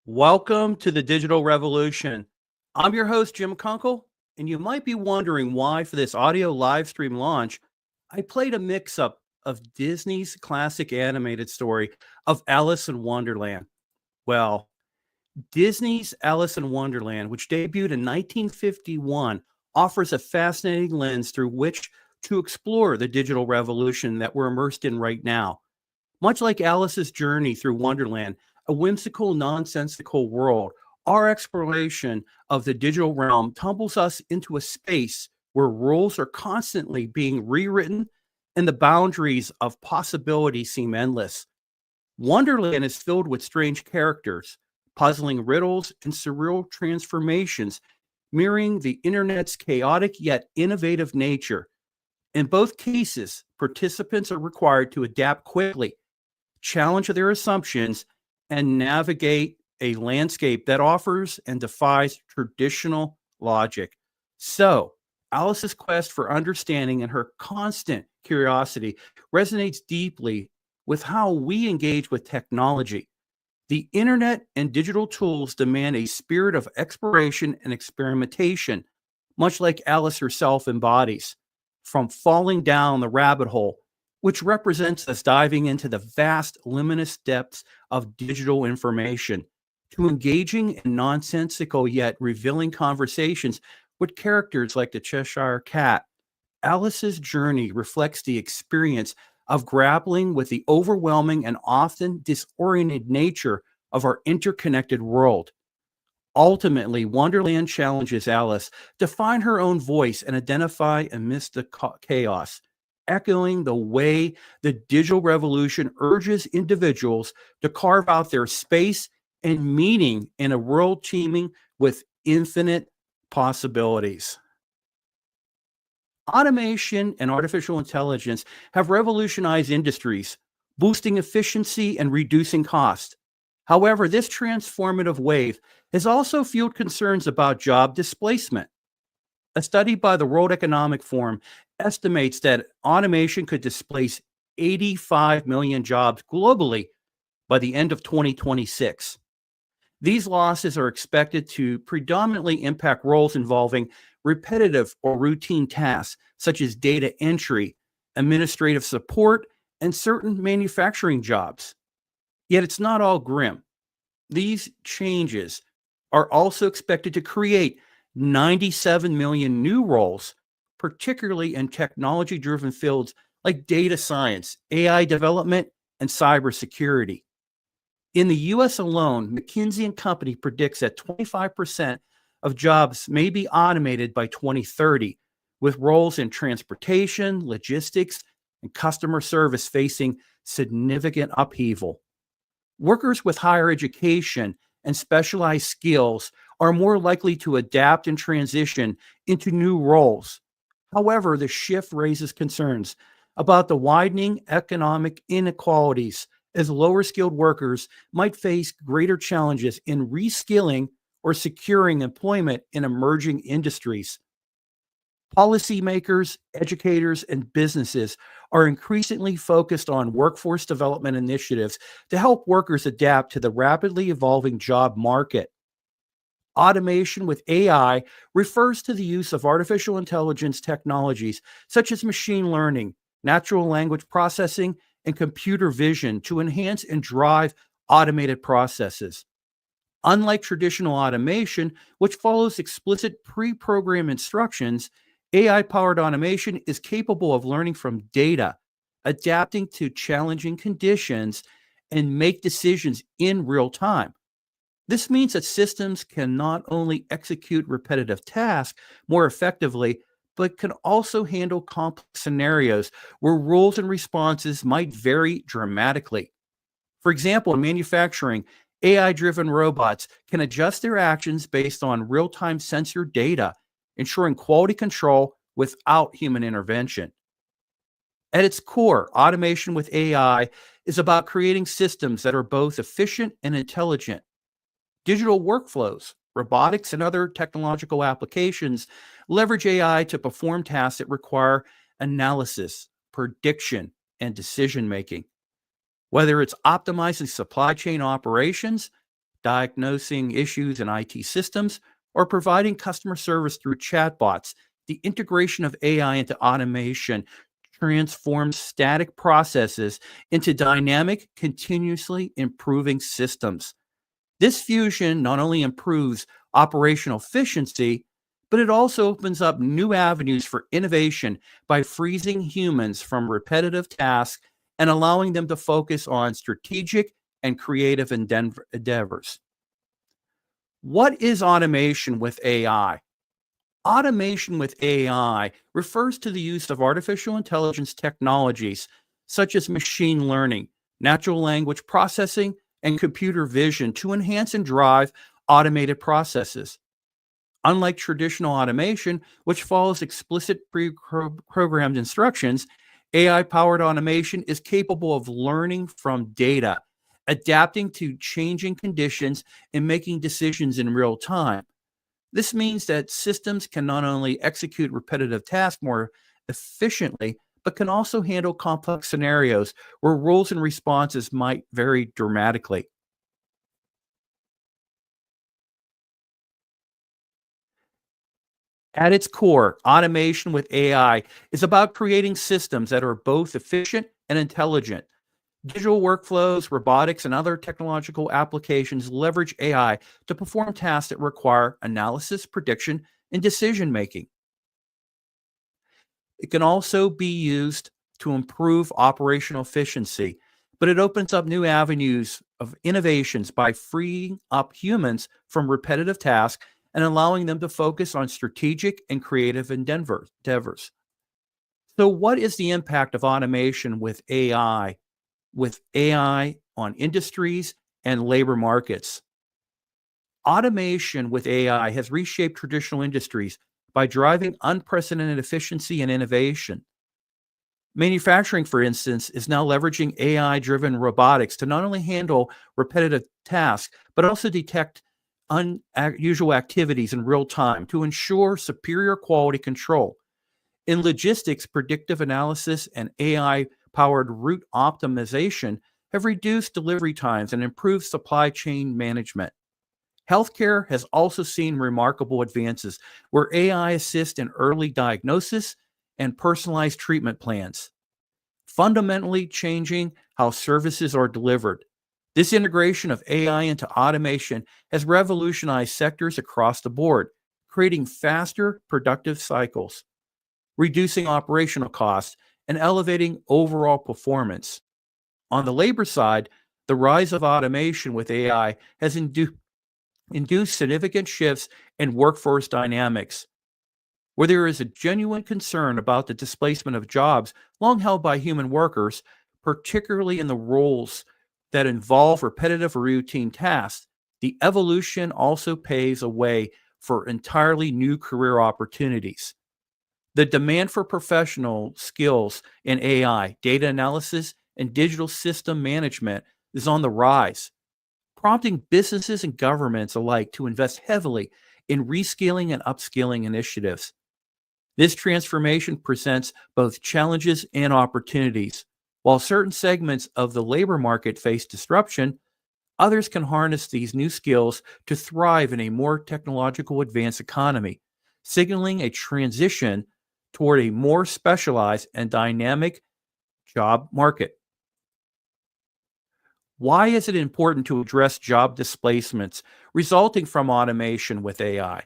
Welcome to the digital revolution. I'm your host, Jim Kunkel, and you might be wondering why, for this audio live stream launch, I played a mix up of Disney's classic animated story of Alice in Wonderland. Well, Disney's Alice in Wonderland, which debuted in 1951, offers a fascinating lens through which to explore the digital revolution that we're immersed in right now. Much like Alice's journey through Wonderland, a whimsical, nonsensical world, our exploration of the digital realm tumbles us into a space where rules are constantly being rewritten and the boundaries of possibility seem endless. Wonderland is filled with strange characters, puzzling riddles, and surreal transformations, mirroring the internet's chaotic yet innovative nature. In both cases, participants are required to adapt quickly, challenge their assumptions, and navigate a landscape that offers and defies traditional logic. So, Alice's quest for understanding and her constant curiosity resonates deeply with how we engage with technology. The internet and digital tools demand a spirit of exploration and experimentation, much like Alice herself embodies. From falling down the rabbit hole, which represents us diving into the vast, luminous depths of digital information, to engaging in nonsensical yet revealing conversations with characters like the Cheshire Cat. Alice's journey reflects the experience of grappling with the overwhelming and often disoriented nature of our interconnected world. Ultimately, Wonderland challenges Alice to find her own voice and identify amidst the chaos, echoing the way the digital revolution urges individuals to carve out their space and meaning in a world teeming with infinite possibilities. Automation and artificial intelligence have revolutionized industries, boosting efficiency and reducing cost. However, this transformative wave has also fueled concerns about job displacement. A study by the World Economic Forum estimates that automation could displace 85 million jobs globally by the end of 2026. These losses are expected to predominantly impact roles involving repetitive or routine tasks, such as data entry, administrative support, and certain manufacturing jobs. Yet it's not all grim. These changes are also expected to create 97 million new roles, particularly in technology driven fields like data science, AI development, and cybersecurity. In the US alone, McKinsey Company predicts that 25% of jobs may be automated by 2030, with roles in transportation, logistics, and customer service facing significant upheaval. Workers with higher education and specialized skills are more likely to adapt and transition into new roles. However, the shift raises concerns about the widening economic inequalities, as lower skilled workers might face greater challenges in reskilling or securing employment in emerging industries. Policymakers, educators, and businesses are increasingly focused on workforce development initiatives to help workers adapt to the rapidly evolving job market. Automation with AI refers to the use of artificial intelligence technologies such as machine learning, natural language processing, and computer vision to enhance and drive automated processes. Unlike traditional automation, which follows explicit pre-programmed instructions, AI-powered automation is capable of learning from data, adapting to challenging conditions, and make decisions in real time. This means that systems can not only execute repetitive tasks more effectively, but can also handle complex scenarios where rules and responses might vary dramatically. For example, in manufacturing, AI-driven robots can adjust their actions based on real-time sensor data, ensuring quality control without human intervention. At its core, automation with AI is about creating systems that are both efficient and intelligent. Digital workflows, robotics, and other technological applications leverage AI to perform tasks that require analysis, prediction, and decision making. Whether it's optimizing supply chain operations, diagnosing issues in IT systems, or providing customer service through chatbots. The integration of AI into automation transforms static processes into dynamic, continuously improving systems. This fusion not only improves operational efficiency, but it also opens up new avenues for innovation by freezing humans from repetitive tasks and allowing them to focus on strategic and creative endeavors. What is automation with AI? Automation with AI refers to the use of artificial intelligence technologies such as machine learning, natural language processing, and computer vision to enhance and drive automated processes. Unlike traditional automation, which follows explicit pre-programmed instructions, AI-powered automation is capable of learning from data, adapting to changing conditions, and making decisions in real time. This means that systems can not only execute repetitive tasks more efficiently, but can also handle complex scenarios where rules and responses might vary dramatically. At its core, automation with AI is about creating systems that are both efficient and intelligent. Digital workflows, robotics, and other technological applications leverage AI to perform tasks that require analysis, prediction, and decision making. It can also be used to improve operational efficiency, but it opens up new avenues of innovations by freeing up humans from repetitive tasks and allowing them to focus on strategic and creative endeavors. So, what is the impact of automation with AI on industries and labor markets? Automation with AI has reshaped traditional industries by driving unprecedented efficiency and innovation. Manufacturing, for instance, is now leveraging AI driven robotics to not only handle repetitive tasks, but also detect unusual activities in real time to ensure superior quality control. In logistics, predictive analysis and AI powered route optimization have reduced delivery times and improved supply chain management. Healthcare has also seen remarkable advances where AI assists in early diagnosis and personalized treatment plans, fundamentally changing how services are delivered. This integration of AI into automation has revolutionized sectors across the board, creating faster, productive cycles, reducing operational costs, and elevating overall performance. On the labor side, the rise of automation with AI has induced significant shifts in workforce dynamics, where there is a genuine concern about the displacement of jobs long held by human workers, particularly in the roles that involve repetitive or routine tasks. The evolution also paves a way for entirely new career opportunities. The demand for professional skills in AI, data analysis, and digital system management is on the rise, prompting businesses and governments alike to invest heavily in reskilling and upskilling initiatives. This transformation presents both challenges and opportunities. While certain segments of the labor market face disruption, others can harness these new skills to thrive in a more technological advanced economy, signaling a transition toward a more specialized and dynamic job market. Why is it important to address job displacements resulting from automation with AI?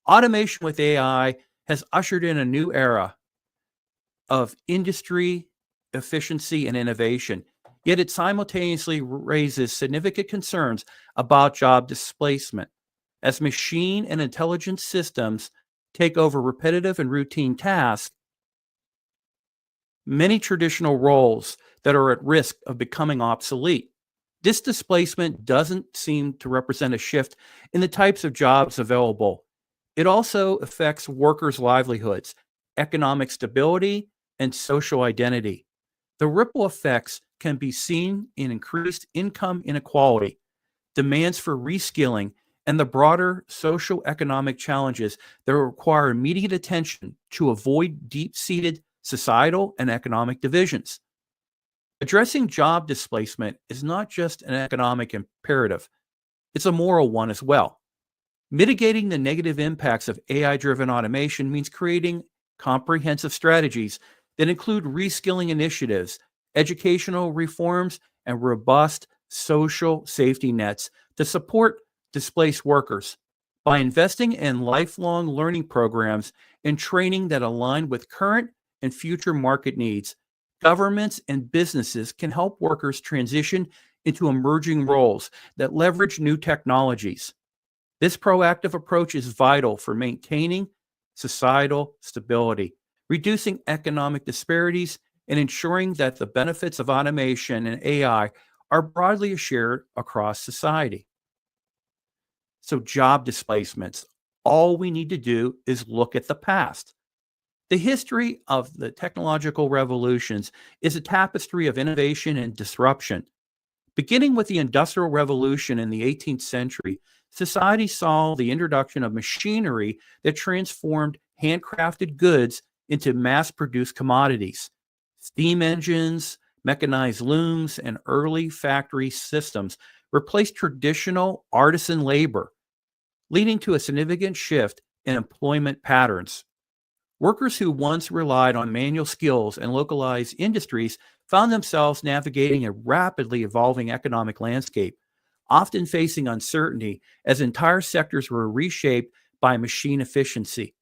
Automation with AI has ushered in a new era of industry efficiency and innovation, yet it simultaneously raises significant concerns about job displacement. As machine and intelligence systems take over repetitive and routine tasks, many traditional roles that are at risk of becoming obsolete. This displacement doesn't seem to represent a shift in the types of jobs available. It also affects workers' livelihoods, economic stability, and social identity. The ripple effects can be seen in increased income inequality, demands for reskilling, and the broader social economic challenges that require immediate attention to avoid deep seated societal and economic divisions. Addressing job displacement is not just an economic imperative, it's a moral one as well. Mitigating the negative impacts of AI driven automation means creating comprehensive strategies that include reskilling initiatives, educational reforms, and robust social safety nets to support displaced workers. By investing in lifelong learning programs and training that align with current and future market needs, governments and businesses can help workers transition into emerging roles that leverage new technologies. This proactive approach is vital for maintaining societal stability, reducing economic disparities, and ensuring that the benefits of automation and AI are broadly shared across society. So, job displacements, all we need to do is look at the past. The history of the technological revolutions is a tapestry of innovation and disruption. Beginning with the Industrial Revolution in the 18th century, society saw the introduction of machinery that transformed handcrafted goods into mass produced commodities. Steam engines, mechanized looms, and early factory systems replaced traditional artisan labor, leading to a significant shift in employment patterns. Workers who once relied on manual skills and localized industries found themselves navigating a rapidly evolving economic landscape, often facing uncertainty as entire sectors were reshaped by machine efficiency.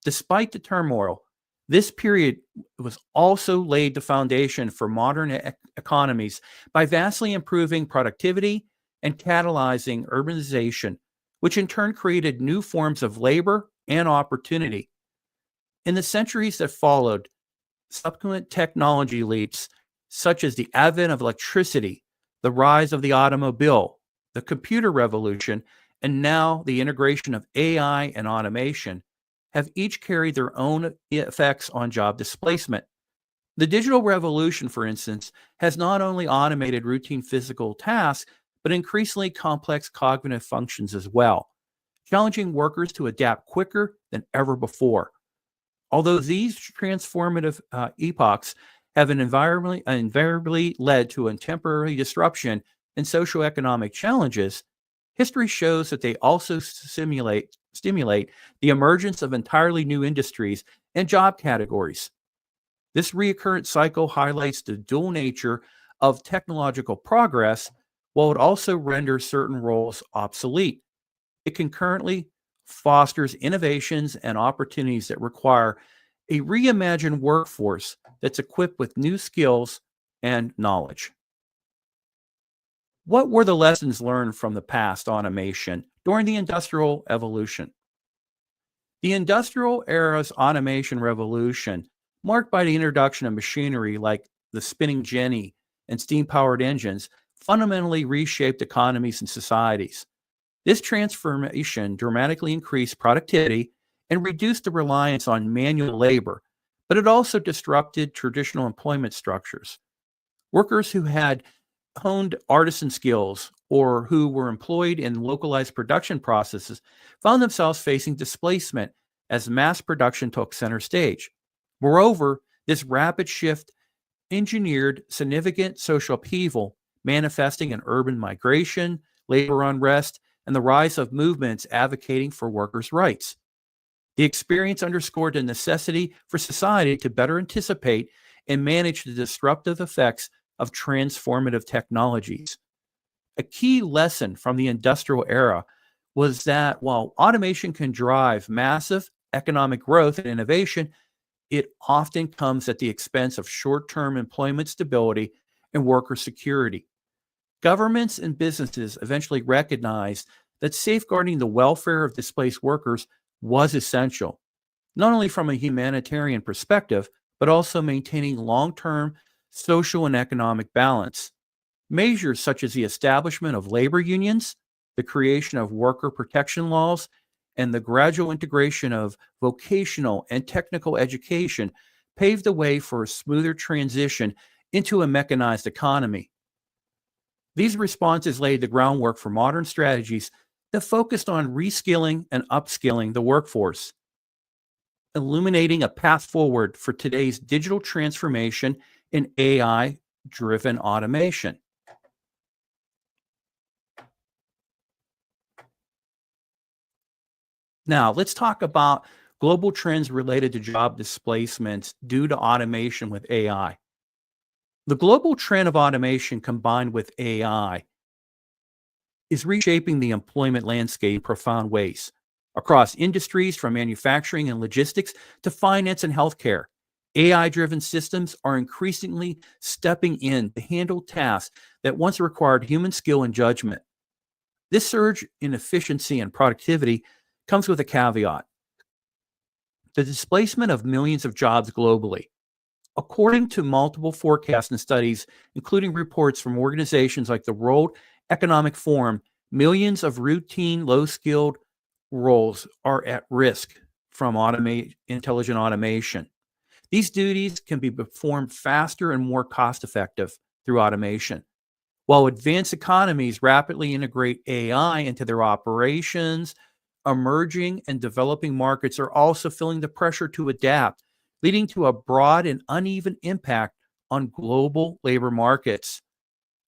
Despite the turmoil, this period was also laid the foundation for modern economies by vastly improving productivity and catalyzing urbanization, which in turn created new forms of labor and opportunity. In the centuries that followed, subsequent technology leaps, such as the advent of electricity, the rise of the automobile, the computer revolution, and now the integration of AI and automation, have each carried their own effects on job displacement. The digital revolution, for instance, has not only automated routine physical tasks, but increasingly complex cognitive functions as well, challenging workers to adapt quicker than ever before. Although these transformative epochs have invariably led to a temporary disruption in socioeconomic challenges, history shows that they also stimulate the emergence of entirely new industries and job categories. This recurrent cycle highlights the dual nature of technological progress, while it also renders certain roles obsolete. It concurrently fosters innovations and opportunities that require a reimagined workforce that's equipped with new skills and knowledge. What were the lessons learned from the past automation during the Industrial Evolution? The Industrial era's automation revolution, marked by the introduction of machinery like the spinning jenny and steam powered engines, fundamentally reshaped economies and societies. This transformation dramatically increased productivity and reduced the reliance on manual labor, but it also disrupted traditional employment structures. Workers who had honed artisan skills or who were employed in localized production processes found themselves facing displacement as mass production took center stage. Moreover, this rapid shift engineered significant social upheaval, manifesting in urban migration, labor unrest, and the rise of movements advocating for workers' rights. The experience underscored the necessity for society to better anticipate and manage the disruptive effects of transformative technologies. A key lesson from the industrial era was that while automation can drive massive economic growth and innovation, it often comes at the expense of short term employment stability and worker security. Governments and businesses eventually recognized that safeguarding the welfare of displaced workers was essential, not only from a humanitarian perspective, but also maintaining long term social and economic balance. Measures such as the establishment of labor unions, the creation of worker protection laws, and the gradual integration of vocational and technical education paved the way for a smoother transition into a mechanized economy. These responses laid the groundwork for modern strategies that focused on reskilling and upskilling the workforce, illuminating a path forward for today's digital transformation in AI driven automation. Now, let's talk about global trends related to job displacements due to automation with AI. The global trend of automation combined with AI is reshaping the employment landscape in profound ways across industries from manufacturing and logistics to finance and healthcare. AI driven systems are increasingly stepping in to handle tasks that once required human skill and judgment. This surge in efficiency and productivity comes with a caveat: the displacement of millions of jobs globally. According to multiple forecasts and studies, including reports from organizations like the World Economic Forum, millions of routine, low skilled roles are at risk from intelligent automation. These duties can be performed faster and more cost effective through automation. While advanced economies rapidly integrate AI into their operations, emerging and developing markets are also feeling the pressure to adapt, leading to a broad and uneven impact on global labor markets.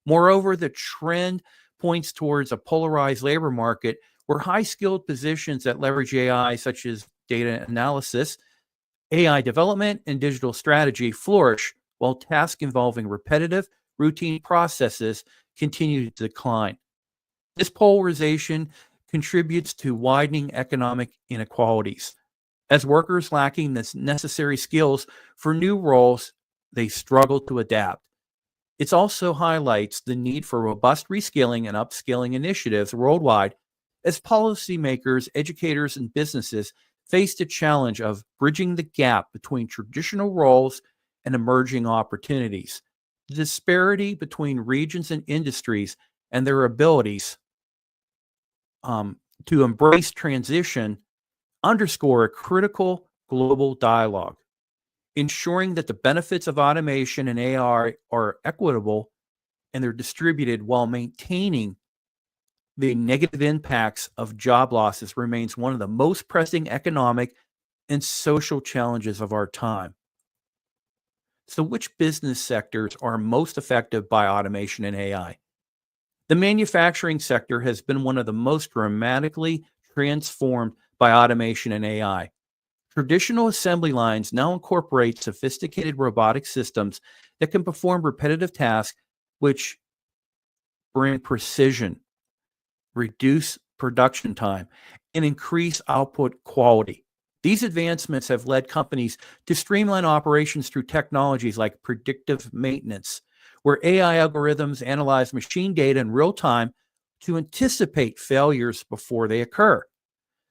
Moreover, the trend points towards a polarized labor market where high skilled positions that leverage AI, such as data analysis, AI development, and digital strategy, flourish, while tasks involving repetitive, routine processes continue to decline. This polarization contributes to widening economic inequalities. As workers lacking the necessary skills for new roles, they struggle to adapt. It also highlights the need for robust reskilling and upskilling initiatives worldwide as policymakers, educators, and businesses face the challenge of bridging the gap between traditional roles and emerging opportunities. The disparity between regions and industries and their abilities to embrace transition underscore a critical global dialogue, ensuring that the benefits of automation and AI are equitable and they're distributed while maintaining the negative impacts of job losses remains one of the most pressing economic and social challenges of our time. So, which business sectors are most affected by automation and AI? The manufacturing sector has been one of the most dramatically transformed by automation and AI. Traditional assembly lines now incorporate sophisticated robotic systems that can perform repetitive tasks, which bring precision, reduce production time, and increase output quality. These advancements have led companies to streamline operations through technologies like predictive maintenance, where AI algorithms analyze machine data in real time to anticipate failures before they occur.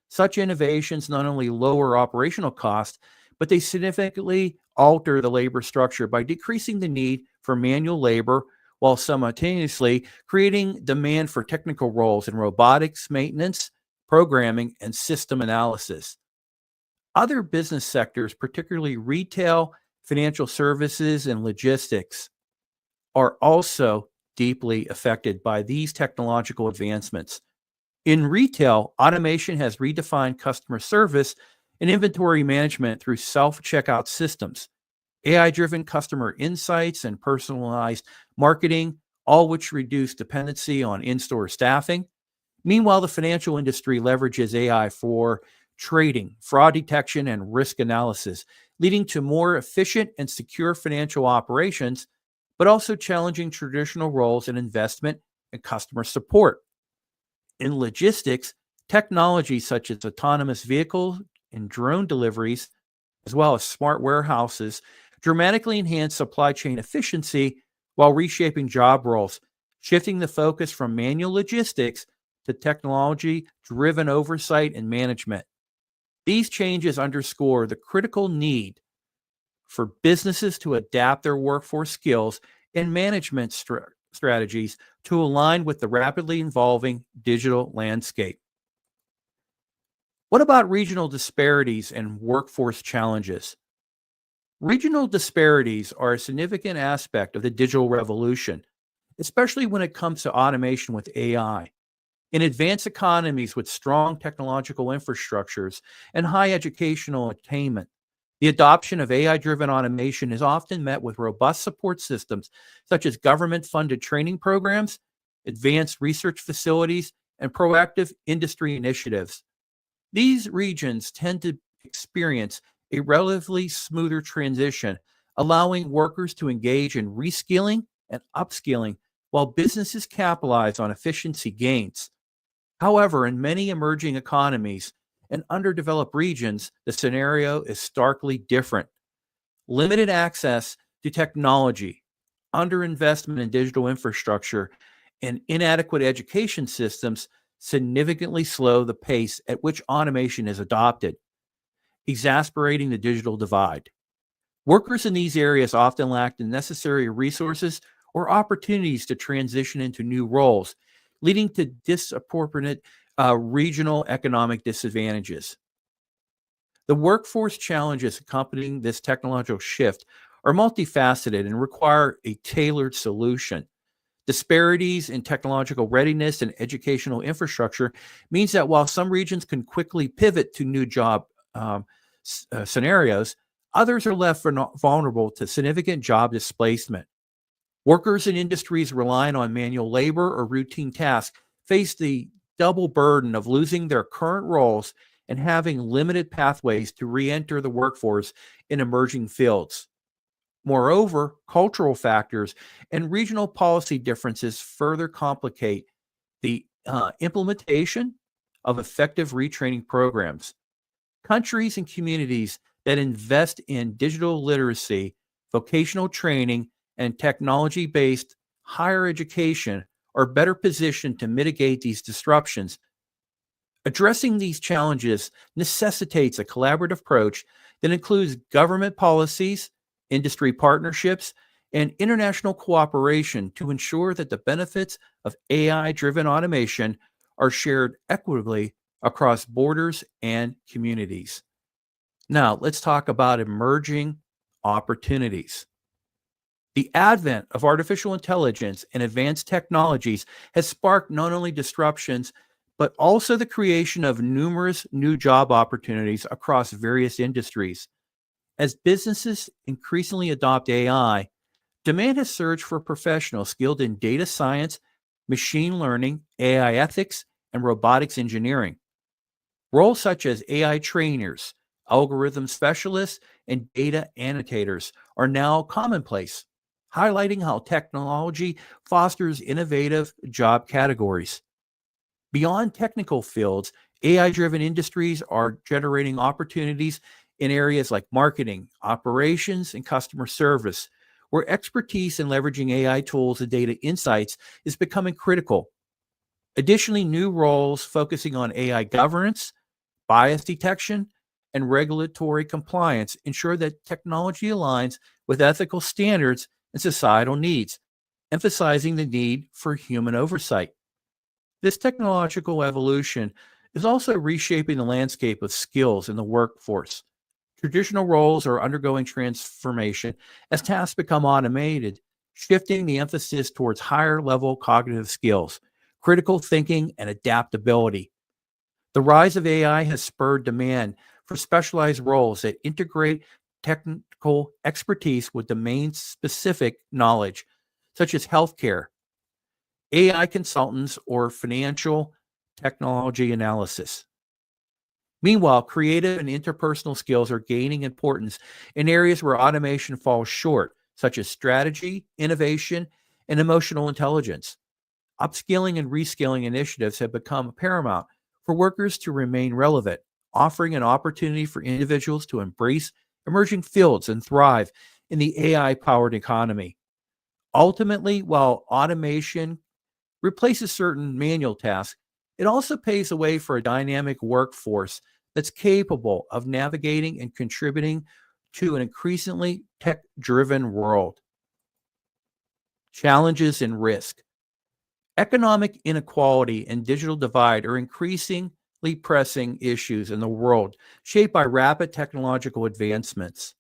Such innovations not only lower operational costs, but they significantly alter the labor structure by decreasing the need for manual labor while simultaneously creating demand for technical roles in robotics, maintenance, programming, and system analysis. Other business sectors, particularly retail, financial services, and logistics, are also deeply affected by these technological advancements. In retail, automation has redefined customer service and inventory management through self-checkout systems, AI-driven customer insights, and personalized marketing, all which reduce dependency on in-store staffing. Meanwhile, the financial industry leverages AI for trading, fraud detection, and risk analysis, leading to more efficient and secure financial operations, but also challenging traditional roles in investment and customer support. In logistics, technology such as autonomous vehicles and drone deliveries, as well as smart warehouses, dramatically enhance supply chain efficiency while reshaping job roles, shifting the focus from manual logistics to technology driven oversight and management. These changes underscore the critical need for businesses to adapt their workforce skills and management strategies to align with the rapidly evolving digital landscape. What about regional disparities and workforce challenges? Regional disparities are a significant aspect of the digital revolution, especially when it comes to automation with AI. In advanced economies with strong technological infrastructures and high educational attainment, the adoption of AI driven automation is often met with robust support systems such as government funded training programs, advanced research facilities, and proactive industry initiatives. These regions tend to experience a relatively smoother transition, allowing workers to engage in reskilling and upskilling while businesses capitalize on efficiency gains. However, in many emerging economies and underdeveloped regions, the scenario is starkly different. Limited access to technology, underinvestment in digital infrastructure, and inadequate education systems significantly slow the pace at which automation is adopted, exacerbating the digital divide. Workers in these areas often lack the necessary resources or opportunities to transition into new roles, leading to disproportionate regional economic disadvantages. The workforce challenges accompanying this technological shift are multifaceted and require a tailored solution. Disparities in technological readiness and educational infrastructure means that while some regions can quickly pivot to new job scenarios, others are left vulnerable to significant job displacement. Workers in industries relying on manual labor or routine tasks face the double burden of losing their current roles and having limited pathways to re-enter the workforce in emerging fields. Moreover, cultural factors and regional policy differences further complicate the implementation of effective retraining programs. Countries and communities that invest in digital literacy, vocational training, and technology based higher education are better positioned to mitigate these disruptions. Addressing these challenges necessitates a collaborative approach that includes government policies, industry partnerships, and international cooperation to ensure that the benefits of AI driven automation are shared equitably across borders and communities. Now, let's talk about emerging opportunities. The advent of artificial intelligence and advanced technologies has sparked not only disruptions, but also the creation of numerous new job opportunities across various industries. As businesses increasingly adopt AI, demand has surged for professionals skilled in data science, machine learning, AI ethics, and robotics engineering. Roles such as AI trainers, algorithm specialists, and data annotators are now commonplace, highlighting how technology fosters innovative job categories. Beyond technical fields, AI driven industries are generating opportunities in areas like marketing, operations, and customer service, where expertise in leveraging AI tools and data insights is becoming critical. Additionally, new roles focusing on AI governance, bias detection, and regulatory compliance ensure that technology aligns with ethical standards and societal needs, emphasizing the need for human oversight. This technological evolution is also reshaping the landscape of skills in the workforce. Traditional roles are undergoing transformation as tasks become automated, shifting the emphasis towards higher level cognitive skills, critical thinking, and adaptability. The rise of AI has spurred demand for specialized roles that integrate technical expertise with domain specific knowledge, such as healthcare, AI consultants, or financial technology analysis. Meanwhile, creative and interpersonal skills are gaining importance in areas where automation falls short, such as strategy, innovation, and emotional intelligence. Upskilling and reskilling initiatives have become paramount for workers to remain relevant, offering an opportunity for individuals to embrace emerging fields and thrive in the AI powered economy. Ultimately, while automation replaces certain manual tasks, it also paves the way for a dynamic workforce that's capable of navigating and contributing to an increasingly tech driven world. Challenges and risk. Economic inequality and digital divide are increasingly pressing issues in the world, shaped by rapid technological advancements.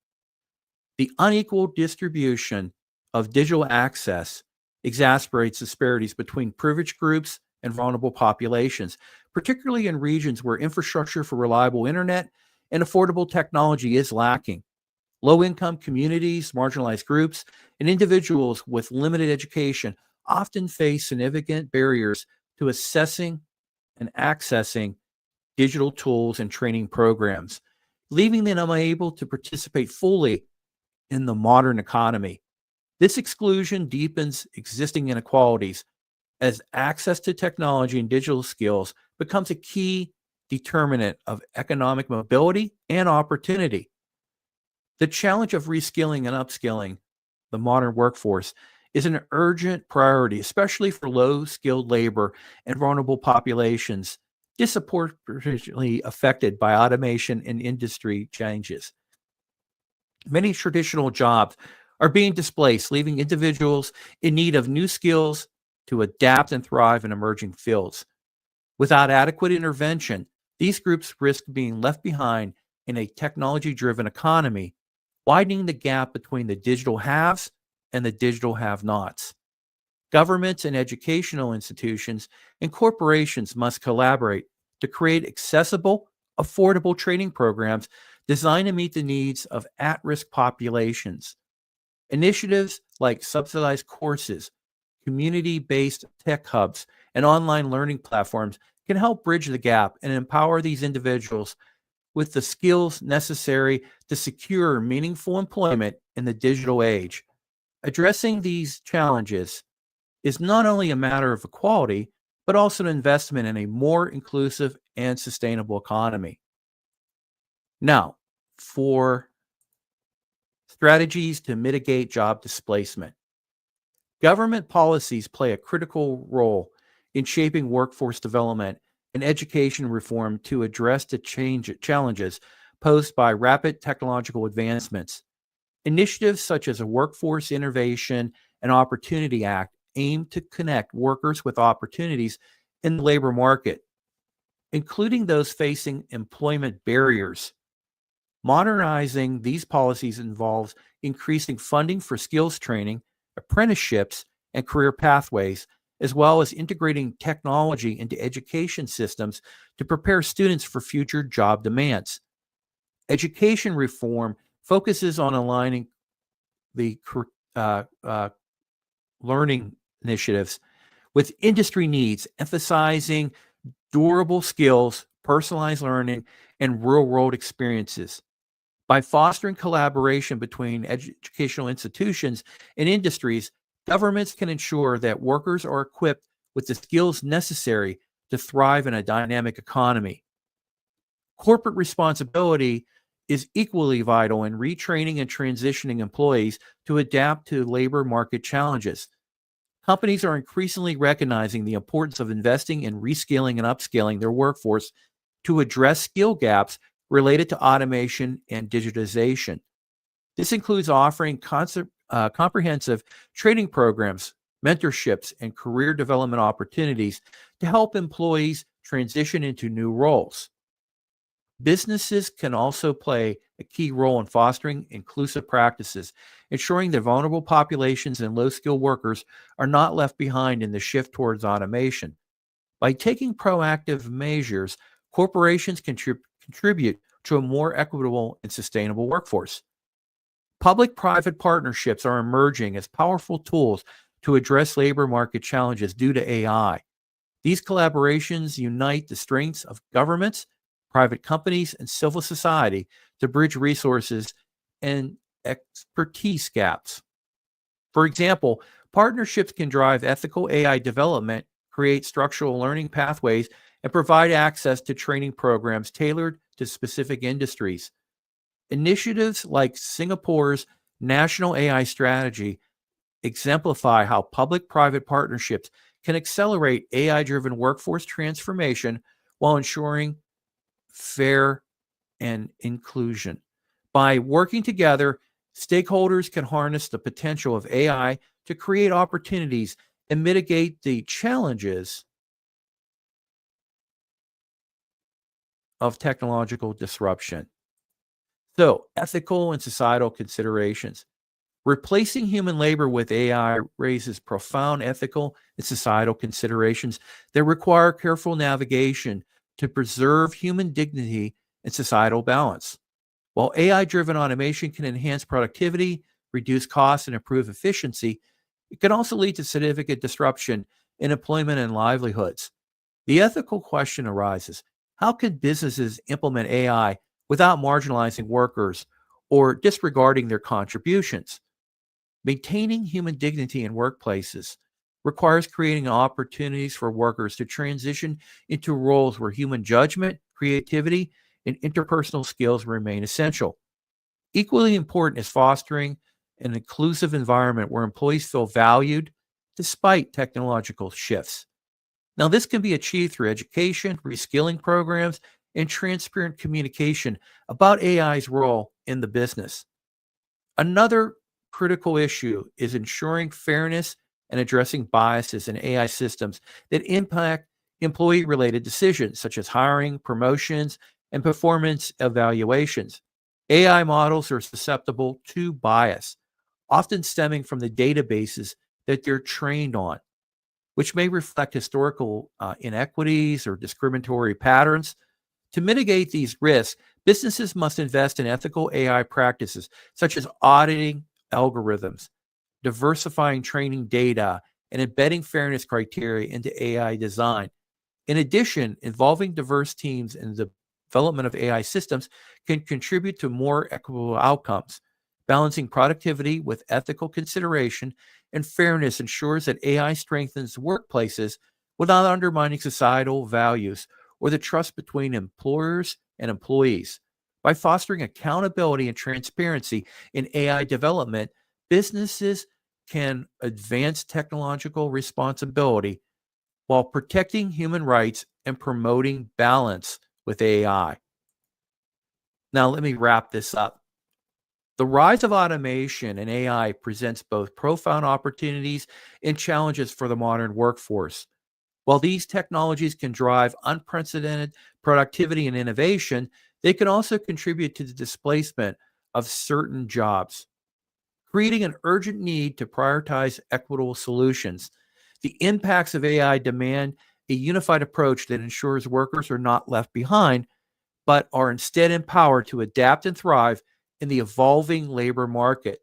The unequal distribution of digital access exacerbates disparities between privileged groups and vulnerable populations, particularly in regions where infrastructure for reliable internet and affordable technology is lacking. Low income communities, marginalized groups, and individuals with limited education often face significant barriers to assessing and accessing digital tools and training programs, leaving them unable to participate fully in the modern economy. This exclusion deepens existing inequalities as access to technology and digital skills becomes a key determinant of economic mobility and opportunity. The challenge of reskilling and upskilling the modern workforce is an urgent priority, especially for low skilled labor and vulnerable populations disproportionately affected by automation and industry changes. Many traditional jobs are being displaced, leaving individuals in need of new skills to adapt and thrive in emerging fields. Without adequate intervention, these groups risk being left behind in a technology driven economy, widening the gap between the digital haves and the digital have nots. Governments and educational institutions and corporations must collaborate to create accessible, affordable training programs designed to meet the needs of at risk populations. Initiatives like subsidized courses, community based tech hubs, and online learning platforms can help bridge the gap and empower these individuals with the skills necessary to secure meaningful employment in the digital age. Addressing these challenges is not only a matter of equality, but also an investment in a more inclusive and sustainable economy. Now, for strategies to mitigate job displacement. Government policies play a critical role in shaping workforce development and education reform to address the challenges posed by rapid technological advancements. Initiatives such as a Workforce Innovation and Opportunity Act aim to connect workers with opportunities in the labor market, including those facing employment barriers. Modernizing these policies involves increasing funding for skills training, apprenticeships, and career pathways, as well as integrating technology into education systems to prepare students for future job demands. Education reform focuses on aligning the learning initiatives with industry needs, emphasizing durable skills, personalized learning, and real-world experiences. By fostering collaboration between educational institutions and industries, governments can ensure that workers are equipped with the skills necessary to thrive in a dynamic economy. Corporate responsibility is equally vital in retraining and transitioning employees to adapt to labor market challenges. Companies are increasingly recognizing the importance of investing in reskilling and upskilling their workforce to address skill gaps related to automation and digitization. This includes offering comprehensive training programs, mentorships, and career development opportunities to help employees transition into new roles. Businesses can also play a key role in fostering inclusive practices, ensuring that vulnerable populations and low-skilled workers are not left behind in the shift towards automation. By taking proactive measures, corporations contribute to a more equitable and sustainable workforce. Public-private partnerships are emerging as powerful tools to address labor market challenges due to AI. These collaborations unite the strengths of governments, private companies, and civil society to bridge resources and expertise gaps. For example, partnerships can drive ethical AI development, create structural learning pathways, and provide access to training programs tailored to specific industries. Initiatives like Singapore's National AI Strategy exemplify how public-private partnerships can accelerate AI-driven workforce transformation while ensuring fair and inclusion. By working together, stakeholders can harness the potential of AI to create opportunities and mitigate the challenges of technological disruption. So, ethical and societal considerations. Replacing human labor with AI raises profound ethical and societal considerations that require careful navigation to preserve human dignity and societal balance. While AI-driven automation can enhance productivity, reduce costs, and improve efficiency, it can also lead to significant disruption in employment and livelihoods. The ethical question arises: How can businesses implement AI without marginalizing workers or disregarding their contributions? Maintaining human dignity in workplaces requires creating opportunities for workers to transition into roles where human judgment, creativity, and interpersonal skills remain essential. Equally important is fostering an inclusive environment where employees feel valued despite technological shifts. Now, this can be achieved through education, reskilling programs, and transparent communication about AI's role in the business. Another critical issue is ensuring fairness and addressing biases in AI systems that impact employee related decisions such as hiring, promotions, and performance evaluations. AI models are susceptible to bias, often stemming from the databases that they're trained on, which may reflect historical inequities or discriminatory patterns. To mitigate these risks, businesses must invest in ethical AI practices, such as auditing algorithms, diversifying training data, and embedding fairness criteria into AI design. In addition, involving diverse teams in the development of AI systems can contribute to more equitable outcomes. Balancing productivity with ethical consideration and fairness ensures that AI strengthens workplaces without undermining societal values or the trust between employers and employees. By fostering accountability and transparency in AI development, businesses can advance technological responsibility while protecting human rights and promoting balance with AI. Now, let me wrap this up. The rise of automation and AI presents both profound opportunities and challenges for the modern workforce. While these technologies can drive unprecedented productivity and innovation, they can also contribute to the displacement of certain jobs, creating an urgent need to prioritize equitable solutions. The impacts of AI demand a unified approach that ensures workers are not left behind, but are instead empowered to adapt and thrive in the evolving labor market.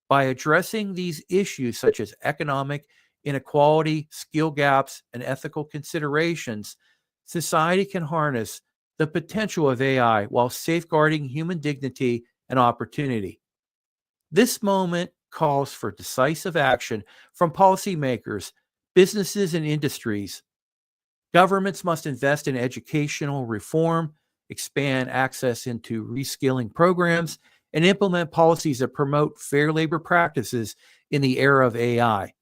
By addressing these issues, such as economic inequality, skill gaps, and ethical considerations, society can harness the potential of AI while safeguarding human dignity and opportunity. This moment calls for decisive action from policymakers, businesses, and industries. Governments must invest in educational reform, expand access into reskilling programs, and implement policies that promote fair labor practices in the era of AI.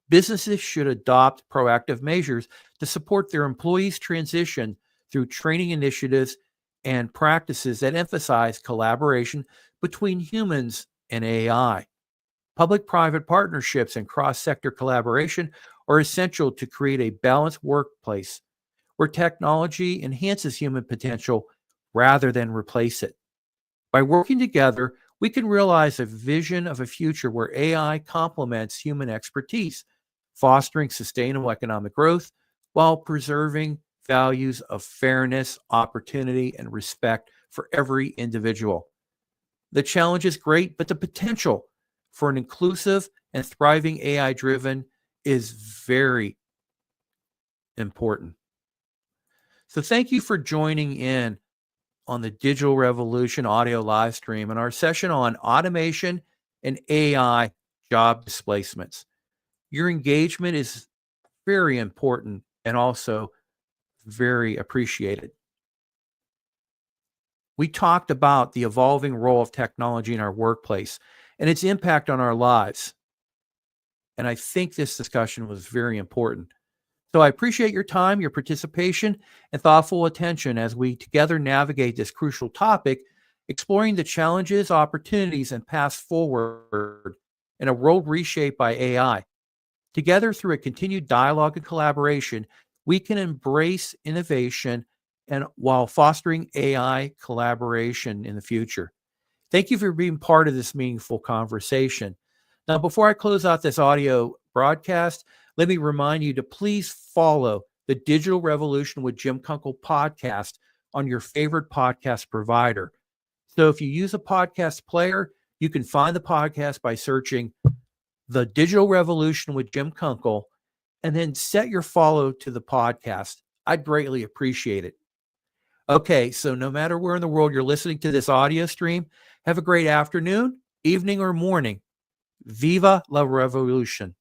Businesses should adopt proactive measures to support their employees' transition through training initiatives and practices that emphasize collaboration between humans and AI. Public-private partnerships and cross-sector collaboration are essential to create a balanced workplace where technology enhances human potential rather than replace it. By working together, we can realize a vision of a future where AI complements human expertise, fostering sustainable economic growth while preserving values of fairness, opportunity, and respect for every individual. The challenge is great, but the potential for an inclusive and thriving AI driven is very important. So thank you for joining in on the Digital Revolution audio live stream and our session on automation and AI job displacements. Your engagement is very important and also very appreciated. We talked about the evolving role of technology in our workplace and its impact on our lives. And I think this discussion was very important. So I appreciate your time, your participation, and thoughtful attention as we together navigate this crucial topic, exploring the challenges, opportunities, and paths forward in a world reshaped by AI. Together, through a continued dialogue and collaboration, we can embrace innovation and while fostering AI collaboration in the future. Thank you for being part of this meaningful conversation. Now, before I close out this audio broadcast, let me remind you to please follow the Digital Revolution with Jim Kunkel podcast on your favorite podcast provider. So if you use a podcast player, you can find the podcast by searching The Digital Revolution with Jim Kunkel and then set your follow to the podcast. I'd greatly appreciate it. Okay, so no matter where in the world you're listening to this audio stream, have a great afternoon, evening, or morning. Viva la revolution.